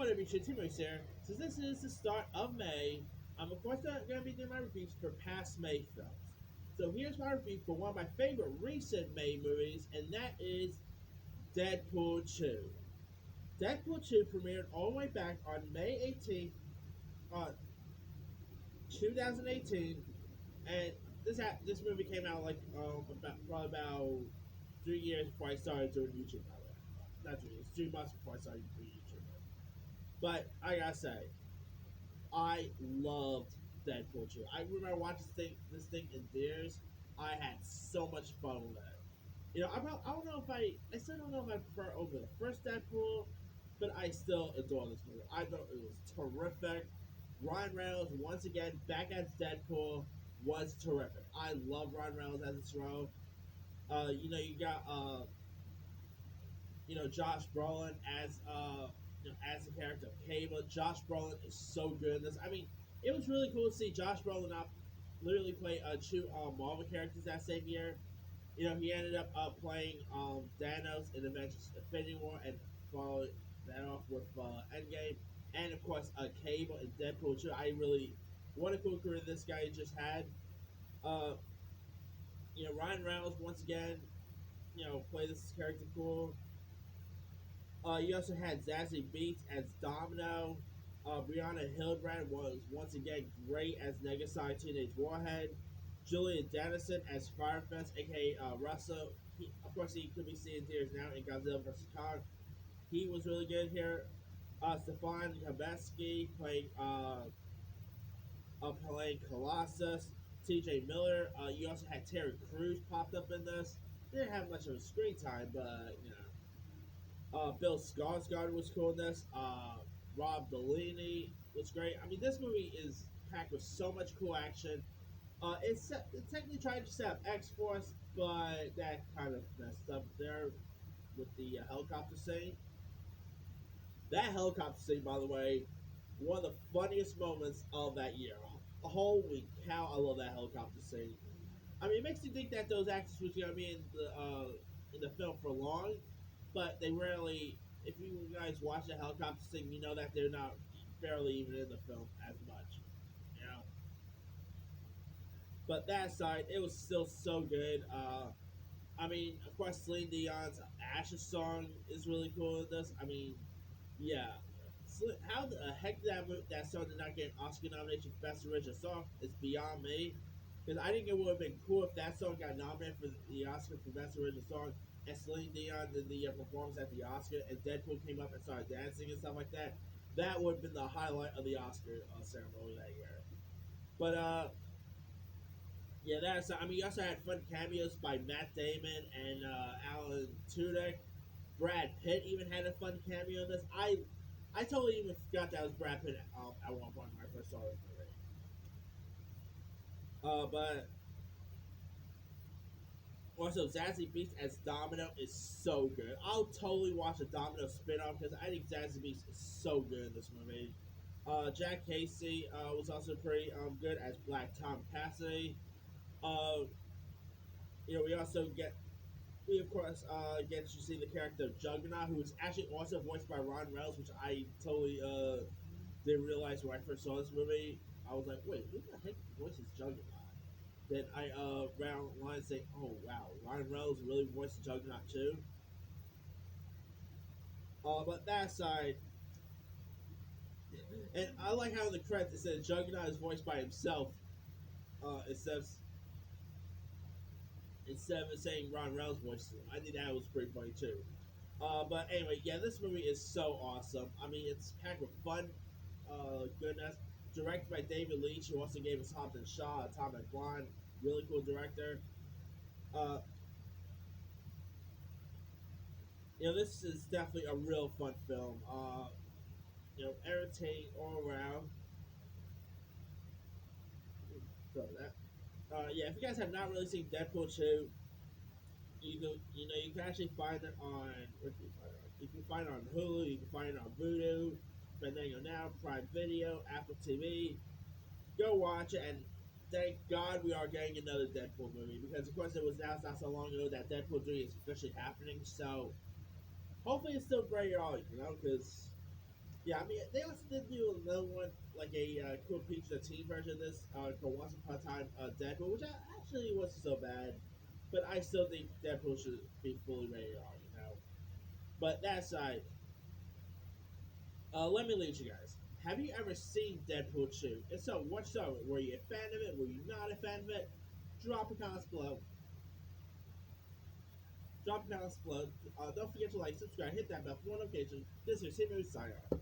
What up, YouTube? T-Max here. Since this is the start of May, I'm of course going to be doing my reviews for past May films. So here's my review for one of my favorite recent May movies, and that is Deadpool 2. Deadpool 2 premiered all the way back on May 18th, 2018, and this movie came out like probably about 3 years before I started doing YouTube. By the way, not 3 years, 3 months before I started doing YouTube. But I gotta say, I loved Deadpool 2. I remember watching this thing in theaters. I had so much fun with it. I don't know if I still don't know if I prefer it over the first Deadpool, but I still adore this movie. I thought it was terrific. Ryan Reynolds once again back as Deadpool was terrific. I love Ryan Reynolds as this role. You got Josh Brolin as the character of Cable. Josh Brolin is so good in this. I mean, it was really cool to see Josh Brolin not literally play two Marvel characters that same year. He ended up playing Thanos in Avengers Infinity War and followed that off with Endgame. And of course, Cable and Deadpool 2. What a cool career this guy just had. Uh, Ryan Reynolds once again, played this character cool. You also had Zazie Beetz as Domino. Brianna Hildebrand was once again great as Negasonic Teenage Warhead. Julian Dennison as Firefest, aka Russell. Of course, he could be seen in theaters now in Godzilla vs. Kong. He was really good here. Stefan Kabeski playing Colossus. T.J. Miller. You also had Terry Crews popped up in this. Didn't have much of a screen time, but Bill Skarsgård was cool in this. Rob Delaney was great. I mean, this movie is packed with so much cool action. It technically tried to set up X Force, but that kind of messed up there with the helicopter scene. That helicopter scene, by the way, one of the funniest moments of that year. Holy cow! I love that helicopter scene. I mean, it makes you think that those actors was gonna be in the film for long, but they rarely. If you guys watch the helicopter scene, you know that they're not barely even in the film as much. You know. But that aside, it was still so good. I mean, of course, Celine Dion's Ashes song is really cool in this. I mean, yeah. How the heck did that song did not get an Oscar nomination for Best Original Song is beyond me. Because I think it would have been cool if that song got nominated for the Oscar for Best Original Song and Celine Dion did the performance at the Oscar and Deadpool came up and started dancing and stuff like that. That would have been the highlight of the Oscar ceremony that year. But yeah, I mean, you also had fun cameos by Matt Damon and Alan Tudyk. Brad Pitt even had a fun cameo in this. I totally even forgot that was Brad Pitt at one point when I first saw this movie. But also Zazie Beetz as Domino is so good. I'll totally watch a Domino spinoff because I think Zazie Beetz is so good in this movie. Jack Casey was also pretty good as Black Tom Cassidy. Uh, we also we of course get to see the character of Juggernaut, who is actually also voiced by Ron Reynolds, which I totally didn't realize when I first saw this movie. I was like, wait, who the heck voices Juggernaut? Then I ran online and say, oh wow, Ryan Reynolds really voiced Juggernaut too. But that aside, and I like how in the credits it says Juggernaut is voiced by himself. It says instead of saying Ron Reynolds voices him. I think that was pretty funny too. But anyway, yeah, this movie is so awesome. I mean, it's packed with fun, goodness. Directed by David Leitch, who also gave us Hobbs and Shaw, Atomic Blonde. Really cool director. Uh, this is definitely a real fun film. Entertaining all around. So that. Yeah, if you guys have not really seen Deadpool 2, you can actually find it on. You can find it on Hulu. You can find it on Vudu, Fandango Now, Prime Video, Apple TV. Go watch it, and thank God we are getting another Deadpool movie because, of course, it was announced not so long ago that Deadpool 3 is officially happening. So hopefully, it's still great at all, because Yeah, I mean, they also did do another one, like a cool Peach the Teen version of this, called Once Upon a Time Deadpool, which actually wasn't so bad. But I still think Deadpool should be fully rated R, you know? But that aside, let me lead you guys. Have you ever seen Deadpool 2? If so, what so? Were you a fan of it? Were you not a fan of it? Drop a comment below. Drop a comment below. Don't forget to like, subscribe, hit that bell for notifications. This is Hit Movie sign off.